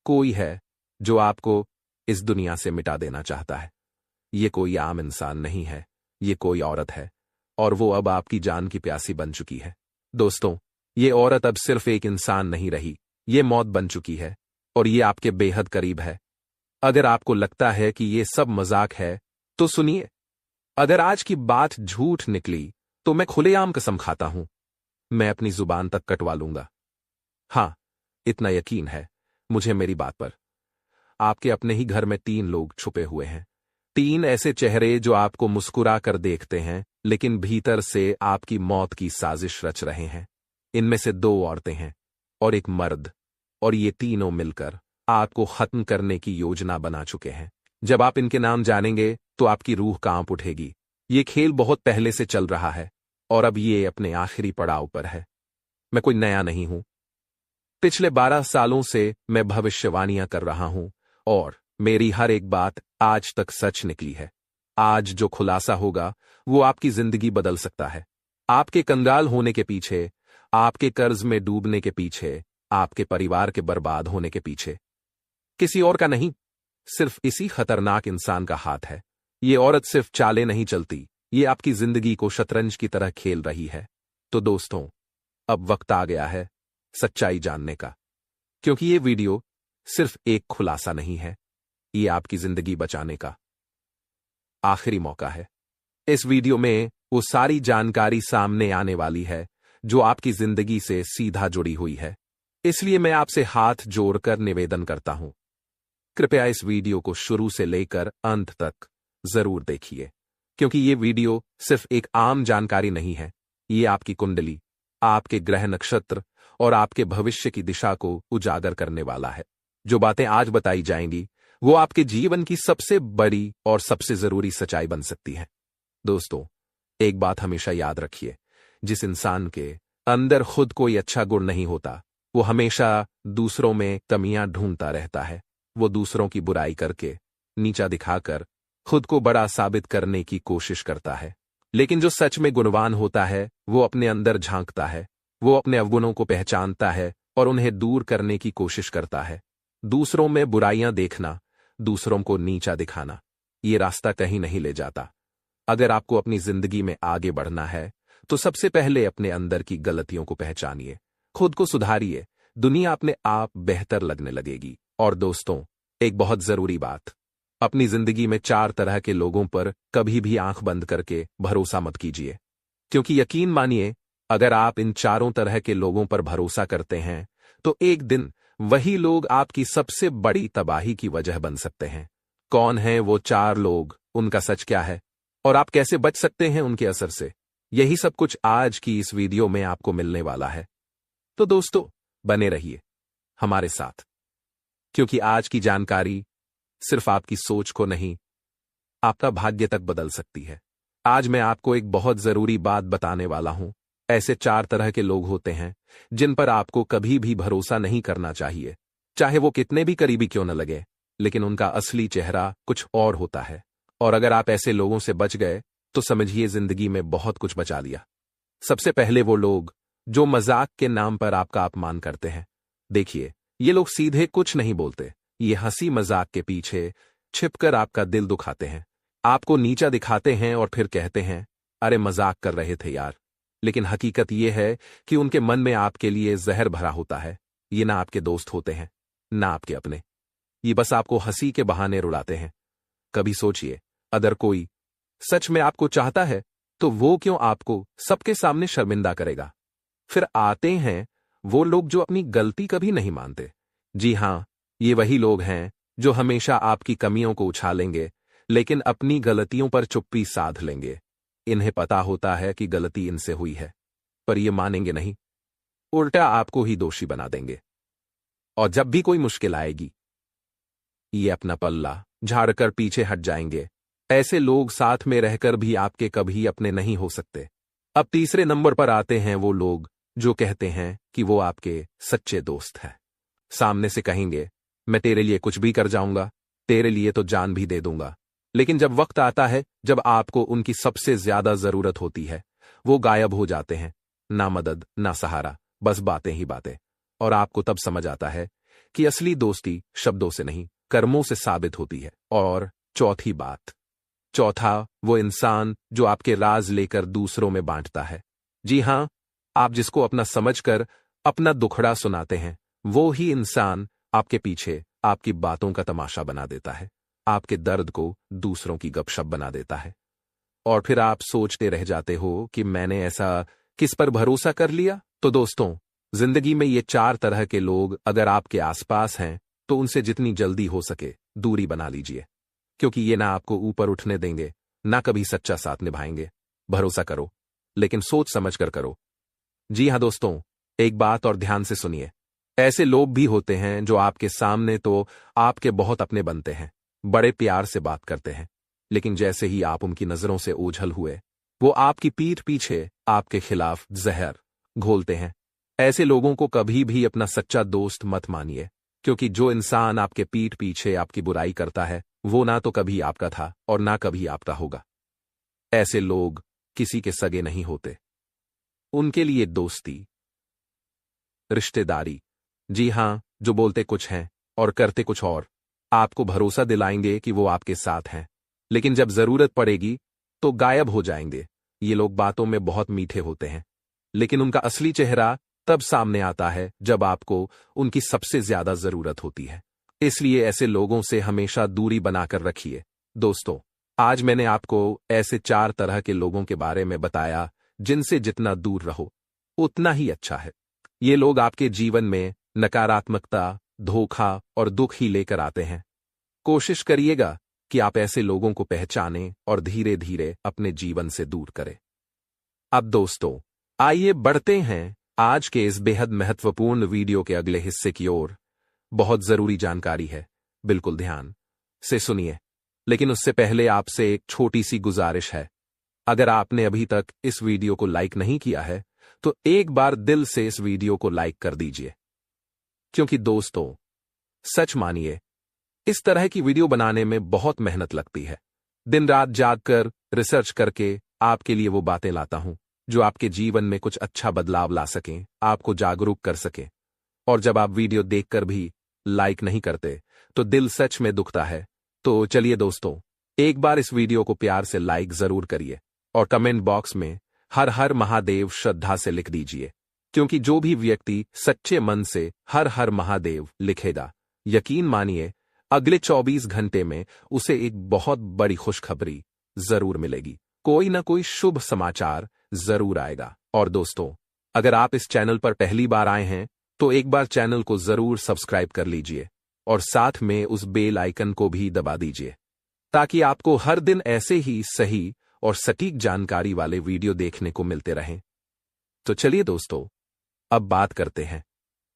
कोई है जो आपको इस दुनिया से मिटा देना चाहता है। ये कोई आम इंसान नहीं है, ये कोई औरत है और वो अब आपकी जान की प्यासी बन चुकी है। दोस्तों, ये औरत अब सिर्फ एक इंसान नहीं रही, ये मौत बन चुकी है और ये आपके बेहद करीब है। अगर आपको लगता है कि ये सब मजाक है तो सुनिए, अगर आज की बात झूठ निकली तो मैं खुलेआम कसम खाता हूं, मैं अपनी जुबान तक कटवा लूंगा। हां, इतना यकीन है मुझे मेरी बात पर। आपके अपने ही घर में 3 लोग छुपे हुए हैं। 3 ऐसे चेहरे जो आपको मुस्कुरा कर देखते हैं लेकिन भीतर से आपकी मौत की साजिश रच रहे हैं। इनमें से 2 औरतें हैं और एक मर्द, और ये तीनों मिलकर आपको खत्म करने की योजना बना चुके हैं। जब आप इनके नाम जानेंगे तो आपकी रूह कांप उठेगी। ये खेल बहुत पहले से चल रहा है और अब ये अपने आखिरी पड़ाव पर है। मैं कोई नया नहीं हूं। पिछले 12 सालों से मैं भविष्यवाणियां कर रहा हूं और मेरी हर एक बात आज तक सच निकली है। आज जो खुलासा होगा वो आपकी जिंदगी बदल सकता है। आपके कंगाल होने के पीछे, आपके कर्ज में डूबने के पीछे, आपके परिवार के बर्बाद होने के पीछे किसी और का नहीं, सिर्फ इसी खतरनाक इंसान का हाथ है। ये औरत सिर्फ चालें नहीं चलती, ये आपकी जिंदगी को शतरंज की तरह खेल रही है। तो दोस्तों, अब वक्त आ गया है सच्चाई जानने का, क्योंकि ये वीडियो सिर्फ एक खुलासा नहीं है, ये आपकी जिंदगी बचाने का आखिरी मौका है। इस वीडियो में वो सारी जानकारी सामने आने वाली है जो आपकी जिंदगी से सीधा जुड़ी हुई है। इसलिए मैं आपसे हाथ जोड़कर निवेदन करता हूं, कृपया इस वीडियो को शुरू से लेकर अंत तक जरूर देखिए, क्योंकि ये वीडियो सिर्फ एक आम जानकारी नहीं है। ये आपकी कुंडली, आपके ग्रह नक्षत्र और आपके भविष्य की दिशा को उजागर करने वाला है। जो बातें आज बताई जाएंगी वो आपके जीवन की सबसे बड़ी और सबसे जरूरी सच्चाई बन सकती है। दोस्तों, एक बात हमेशा याद रखिए, जिस इंसान के अंदर खुद कोई अच्छा गुण नहीं होता वो हमेशा दूसरों में कमियां ढूंढता रहता है। वो दूसरों की बुराई करके, नीचा दिखाकर खुद को बड़ा साबित करने की कोशिश करता है। लेकिन जो सच में गुणवान होता है वो अपने अंदर झांकता है, वो अपने अवगुणों को पहचानता है और उन्हें दूर करने की कोशिश करता है। दूसरों में बुराइयां देखना, दूसरों को नीचा दिखाना, ये रास्ता कहीं नहीं ले जाता। अगर आपको अपनी जिंदगी में आगे बढ़ना है तो सबसे पहले अपने अंदर की गलतियों को पहचानिए, खुद को सुधारिए, दुनिया अपने आप बेहतर लगने लगेगी। और दोस्तों, एक बहुत जरूरी बात, अपनी जिंदगी में 4 तरह के लोगों पर कभी भी आंख बंद करके भरोसा मत कीजिए, क्योंकि यकीन मानिए, अगर आप इन 4 तरह के लोगों पर भरोसा करते हैं तो एक दिन वही लोग आपकी सबसे बड़ी तबाही की वजह बन सकते हैं। कौन हैं वो 4 लोग, उनका सच क्या है और आप कैसे बच सकते हैं उनके असर से, यही सब कुछ आज की इस वीडियो में आपको मिलने वाला है। तो दोस्तों, बने रहिए हमारे साथ, क्योंकि आज की जानकारी सिर्फ आपकी सोच को नहीं, आपका भाग्य तक बदल सकती है। आज मैं आपको एक बहुत जरूरी बात बताने वाला हूं। ऐसे 4 तरह के लोग होते हैं जिन पर आपको कभी भी भरोसा नहीं करना चाहिए, चाहे वो कितने भी करीबी क्यों न लगे, लेकिन उनका असली चेहरा कुछ और होता है। और अगर आप ऐसे लोगों से बच गए तो समझिए जिंदगी में बहुत कुछ बचा लिया। सबसे पहले वो लोग जो मजाक के नाम पर आपका अपमान करते हैं। देखिए, ये लोग सीधे कुछ नहीं बोलते, ये हंसी मजाक के पीछे छिपकर आपका दिल दुखाते हैं, आपको नीचा दिखाते हैं और फिर कहते हैं, अरे मजाक कर रहे थे यार। लेकिन हकीकत यह है कि उनके मन में आपके लिए जहर भरा होता है। ये ना आपके दोस्त होते हैं, ना आपके अपने, ये बस आपको हंसी के बहाने रुलाते हैं। कभी सोचिए, अगर कोई सच में आपको चाहता है तो वो क्यों आपको सबके सामने शर्मिंदा करेगा। फिर आते हैं वो लोग जो अपनी गलती कभी नहीं मानते। जी हां, ये वही लोग हैं जो हमेशा आपकी कमियों को उछालेंगे लेकिन अपनी गलतियों पर चुप्पी साध लेंगे। इन्हें पता होता है कि गलती इनसे हुई है, पर ये मानेंगे नहीं, उल्टा आपको ही दोषी बना देंगे। और जब भी कोई मुश्किल आएगी, ये अपना पल्ला झाड़कर पीछे हट जाएंगे। ऐसे लोग साथ में रहकर भी आपके कभी अपने नहीं हो सकते। अब तीसरे नंबर पर आते हैं वो लोग जो कहते हैं कि वो आपके सच्चे दोस्त हैं। सामने से कहेंगे, मैं तेरे लिए कुछ भी कर जाऊंगा, तेरे लिए तो जान भी दे दूंगा, लेकिन जब वक्त आता है, जब आपको उनकी सबसे ज्यादा जरूरत होती है, वो गायब हो जाते हैं। ना मदद, ना सहारा, बस बातें ही बातें। और आपको तब समझ आता है कि असली दोस्ती शब्दों से नहीं, कर्मों से साबित होती है। और चौथी बात, चौथा वो इंसान जो आपके राज लेकर दूसरों में बांटता है। जी हां, आप जिसको अपना समझकर अपना दुखड़ा सुनाते हैं, वो ही इंसान आपके पीछे आपकी बातों का तमाशा बना देता है, आपके दर्द को दूसरों की गपशप बना देता है। और फिर आप सोचते रह जाते हो कि मैंने ऐसा किस पर भरोसा कर लिया। तो दोस्तों, जिंदगी में ये 4 तरह के लोग अगर आपके आसपास हैं, तो उनसे जितनी जल्दी हो सके दूरी बना लीजिए, क्योंकि ये ना आपको ऊपर उठने देंगे, ना कभी सच्चा साथ निभाएंगे। भरोसा करो, लेकिन सोच समझ कर करो। जी हां दोस्तों, एक बात और ध्यान से सुनिए। ऐसे लोग भी होते हैं जो आपके सामने तो आपके बहुत अपने बनते हैं, बड़े प्यार से बात करते हैं, लेकिन जैसे ही आप उनकी नजरों से ओझल हुए, वो आपकी पीठ पीछे आपके खिलाफ जहर घोलते हैं। ऐसे लोगों को कभी भी अपना सच्चा दोस्त मत मानिए, क्योंकि जो इंसान आपके पीठ पीछे आपकी बुराई करता है, वो ना तो कभी आपका था और ना कभी आपका होगा। ऐसे लोग किसी के सगे नहीं होते। उनके लिए दोस्ती, रिश्तेदारी, जी हां, जो बोलते कुछ हैं और करते कुछ और, आपको भरोसा दिलाएंगे कि वो आपके साथ हैं, लेकिन जब जरूरत पड़ेगी तो गायब हो जाएंगे। ये लोग बातों में बहुत मीठे होते हैं, लेकिन उनका असली चेहरा तब सामने आता है जब आपको उनकी सबसे ज्यादा जरूरत होती है। इसलिए ऐसे लोगों से हमेशा दूरी बनाकर रखिए। दोस्तों, आज मैंने आपको ऐसे 4 तरह के लोगों के बारे में बताया जिनसे जितना दूर रहो उतना ही अच्छा है। ये लोग आपके जीवन में नकारात्मकता, धोखा और दुख ही लेकर आते हैं। कोशिश करिएगा कि आप ऐसे लोगों को पहचानें और धीरे धीरे अपने जीवन से दूर करें। अब दोस्तों, आइए बढ़ते हैं आज के इस बेहद महत्वपूर्ण वीडियो के अगले हिस्से की ओर। बहुत जरूरी जानकारी है, बिल्कुल ध्यान से सुनिए। लेकिन उससे पहले आपसे एक छोटी सी गुजारिश है। अगर आपने अभी तक इस वीडियो को लाइक नहीं किया है, तो एक बार दिल से इस वीडियो को लाइक कर दीजिए, क्योंकि दोस्तों, सच मानिए, इस तरह की वीडियो बनाने में बहुत मेहनत लगती है। दिन रात जागकर रिसर्च करके आपके लिए वो बातें लाता हूं जो आपके जीवन में कुछ अच्छा बदलाव ला सकें, आपको जागरूक कर सकें। और जब आप वीडियो देखकर भी लाइक नहीं करते, तो दिल सच में दुखता है। तो चलिए दोस्तों, एक बार इस वीडियो को प्यार से लाइक जरूर करिए और कमेंट बॉक्स में हर हर महादेव श्रद्धा से लिख दीजिए, क्योंकि जो भी व्यक्ति सच्चे मन से हर हर महादेव लिखेगा, यकीन मानिए अगले 24 घंटे में उसे एक बहुत बड़ी खुशखबरी जरूर मिलेगी। कोई ना कोई शुभ समाचार जरूर आएगा। और दोस्तों, अगर आप इस चैनल पर पहली बार आए हैं, तो एक बार चैनल को जरूर सब्सक्राइब कर लीजिए और साथ में उस बेल आइकन को भी दबा दीजिए, ताकि आपको हर दिन ऐसे ही सही और सटीक जानकारी वाले वीडियो देखने को मिलते रहें। तो चलिए दोस्तों, अब बात करते हैं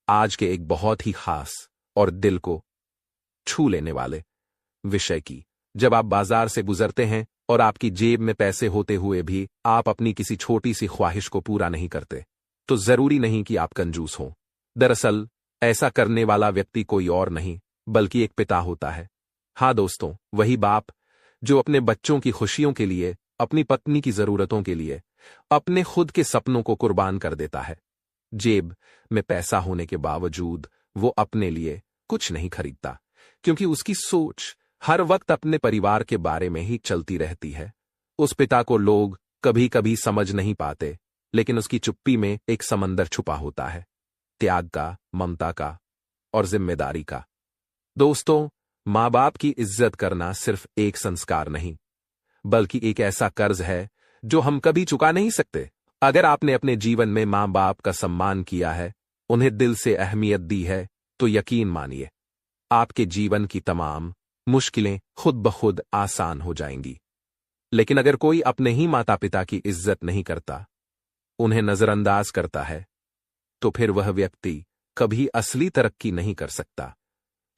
आज के एक बहुत ही खास और दिल को छू लेने वाले विषय की। जब आप बाजार से गुजरते हैं और आपकी जेब में पैसे होते हुए भी आप अपनी किसी छोटी सी ख्वाहिश को पूरा नहीं करते, तो जरूरी नहीं कि आप कंजूस हों। दरअसल ऐसा करने वाला व्यक्ति कोई और नहीं बल्कि एक पिता होता है। हाँ दोस्तों, वही बाप जो अपने बच्चों की खुशियों के लिए, अपनी पत्नी की जरूरतों के लिए, अपने खुद के सपनों को कुर्बान कर देता है। जेब में पैसा होने के बावजूद वो अपने लिए कुछ नहीं खरीदता, क्योंकि उसकी सोच हर वक्त अपने परिवार के बारे में ही चलती रहती है। उस पिता को लोग कभी कभी समझ नहीं पाते, लेकिन उसकी चुप्पी में एक समंदर छुपा होता है, त्याग का, ममता का और जिम्मेदारी का। दोस्तों, माँ बाप की इज्जत करना सिर्फ एक संस्कार नहीं, बल्कि एक ऐसा कर्ज है जो हम कभी चुका नहीं सकते। अगर आपने अपने जीवन में माँ बाप का सम्मान किया है, उन्हें दिल से अहमियत दी है, तो यकीन मानिए आपके जीवन की तमाम मुश्किलें खुद ब खुद आसान हो जाएंगी। लेकिन अगर कोई अपने ही माता पिता की इज्जत नहीं करता, उन्हें नजरअंदाज करता है, तो फिर वह व्यक्ति कभी असली तरक्की नहीं कर सकता,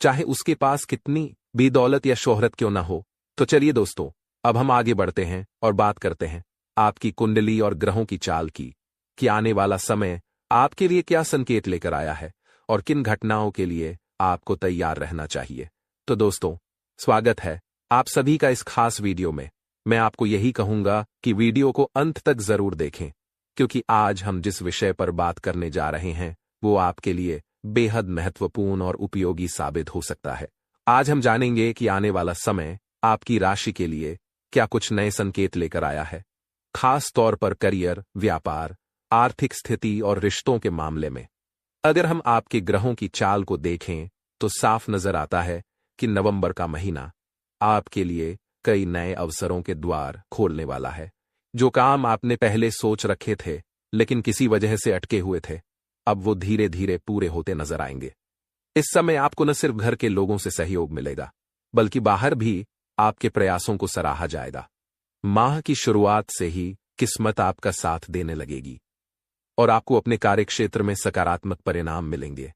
चाहे उसके पास कितनी भी दौलत या शोहरत क्यों ना हो। तो चलिए दोस्तों, अब हम आगे बढ़ते हैं और बात करते हैं आपकी कुंडली और ग्रहों की चाल की, कि आने वाला समय आपके लिए क्या संकेत लेकर आया है और किन घटनाओं के लिए आपको तैयार रहना चाहिए। तो दोस्तों, स्वागत है आप सभी का इस खास वीडियो में। मैं आपको यही कहूंगा कि वीडियो को अंत तक जरूर देखें, क्योंकि आज हम जिस विषय पर बात करने जा रहे हैं वो आपके लिए बेहद महत्वपूर्ण और उपयोगी साबित हो सकता है। आज हम जानेंगे कि आने वाला समय आपकी राशि के लिए क्या कुछ नए संकेत लेकर आया है, खास तौर पर करियर, व्यापार, आर्थिक स्थिति और रिश्तों के मामले में। अगर हम आपके ग्रहों की चाल को देखें तो साफ नजर आता है कि नवंबर का महीना आपके लिए कई नए अवसरों के द्वार खोलने वाला है। जो काम आपने पहले सोच रखे थे लेकिन किसी वजह से अटके हुए थे, अब वो धीरे धीरे पूरे होते नजर आएंगे। इस समय आपको न सिर्फ घर के लोगों से सहयोग मिलेगा, बल्कि बाहर भी आपके प्रयासों को सराहा जाएगा। माह की शुरुआत से ही किस्मत आपका साथ देने लगेगी और आपको अपने कार्यक्षेत्र में सकारात्मक परिणाम मिलेंगे।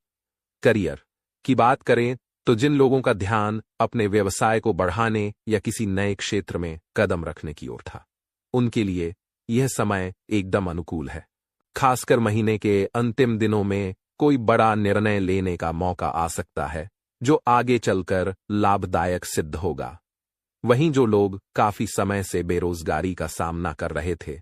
करियर की बात करें तो जिन लोगों का ध्यान अपने व्यवसाय को बढ़ाने या किसी नए क्षेत्र में कदम रखने की ओर था, उनके लिए यह समय एकदम अनुकूल है। खासकर महीने के अंतिम दिनों में कोई बड़ा निर्णय लेने का मौका आ सकता है जो आगे चलकर लाभदायक सिद्ध होगा। वहीं जो लोग काफी समय से बेरोजगारी का सामना कर रहे थे,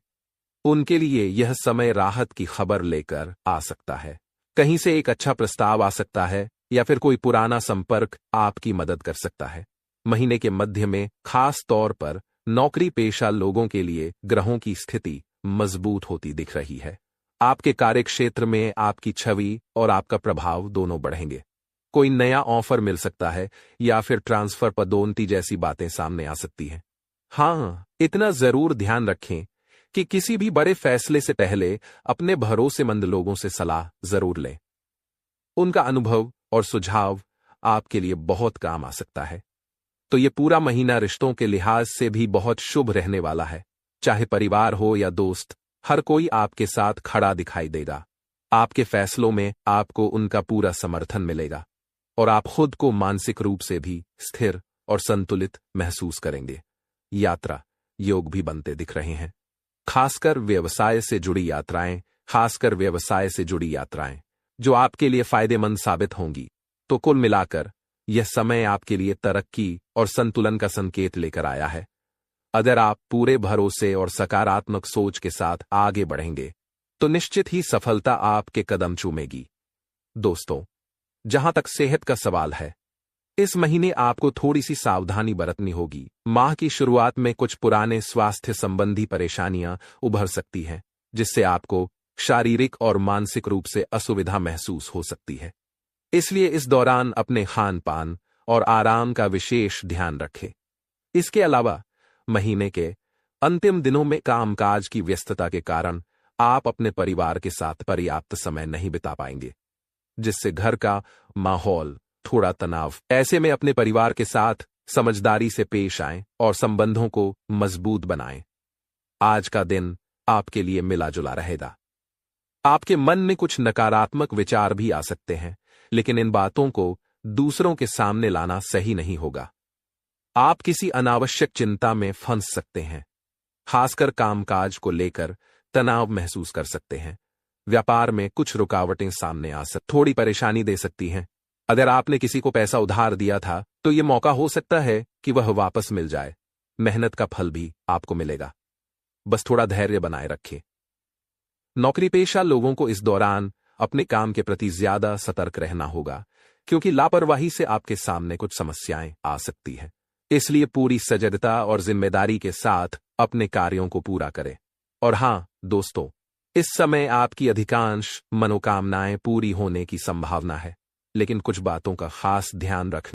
उनके लिए यह समय राहत की खबर लेकर आ सकता है। कहीं से एक अच्छा प्रस्ताव आ सकता है या फिर कोई पुराना संपर्क आपकी मदद कर सकता है। महीने के मध्य में खास तौर पर नौकरी पेशा लोगों के लिए ग्रहों की स्थिति मजबूत होती दिख रही है। आपके कार्यक्षेत्र में आपकी छवि और आपका प्रभाव दोनों बढ़ेंगे। कोई नया ऑफर मिल सकता है या फिर ट्रांसफर, पदोन्नति जैसी बातें सामने आ सकती हैं। हाँ, इतना जरूर ध्यान रखें कि किसी भी बड़े फैसले से पहले अपने भरोसेमंद लोगों से सलाह जरूर लें। उनका अनुभव और सुझाव आपके लिए बहुत काम आ सकता है। तो ये पूरा महीना रिश्तों के लिहाज से भी बहुत शुभ रहने वाला है। चाहे परिवार हो या दोस्त, हर कोई आपके साथ खड़ा दिखाई देगा। आपके फैसलों में आपको उनका पूरा समर्थन मिलेगा और आप खुद को मानसिक रूप से भी स्थिर और संतुलित महसूस करेंगे। यात्रा योग भी बनते दिख रहे हैं, खासकर व्यवसाय से जुड़ी यात्राएं जो आपके लिए फायदेमंद साबित होंगी। तो कुल मिलाकर यह समय आपके लिए तरक्की और संतुलन का संकेत लेकर आया है। अगर आप पूरे भरोसे और सकारात्मक सोच के साथ आगे बढ़ेंगे तो निश्चित ही सफलता आपके कदम चूमेगी। दोस्तों, जहां तक सेहत का सवाल है, इस महीने आपको थोड़ी सी सावधानी बरतनी होगी। माह की शुरुआत में कुछ पुराने स्वास्थ्य संबंधी परेशानियां उभर सकती हैं, जिससे आपको शारीरिक और मानसिक रूप से असुविधा महसूस हो सकती है। इसलिए इस दौरान अपने खान पान और आराम का विशेष ध्यान रखें। इसके अलावा महीने के अंतिम दिनों में कामकाज की व्यस्तता के कारण आप अपने परिवार के साथ पर्याप्त समय नहीं बिता पाएंगे, जिससे घर का माहौल थोड़ा तनाव। ऐसे में अपने परिवार के साथ समझदारी से पेश आएं और संबंधों को मजबूत बनाएं। आज का दिन आपके लिए मिला जुला रहेगा। आपके मन में कुछ नकारात्मक विचार भी आ सकते हैं, लेकिन इन बातों को दूसरों के सामने लाना सही नहीं होगा। आप किसी अनावश्यक चिंता में फंस सकते हैं, खासकर कामकाज को लेकर तनाव महसूस कर सकते हैं। व्यापार में कुछ रुकावटें सामने आ सकती, थोड़ी परेशानी दे सकती हैं। अगर आपने किसी को पैसा उधार दिया था तो यह मौका हो सकता है कि वह वापस मिल जाए। मेहनत का फल भी आपको मिलेगा, बस थोड़ा धैर्य बनाए रखें। नौकरी पेशा लोगों को इस दौरान अपने काम के प्रति ज्यादा सतर्क रहना होगा, क्योंकि लापरवाही से आपके सामने कुछ समस्याएं आ सकती हैं। इसलिए पूरी सजगता और जिम्मेदारी के साथ अपने कार्यों को पूरा करें। और हां दोस्तों, इस समय आपकी अधिकांश मनोकामनाएं पूरी होने की संभावना है, लेकिन कुछ बातों का खास ध्यान रखें।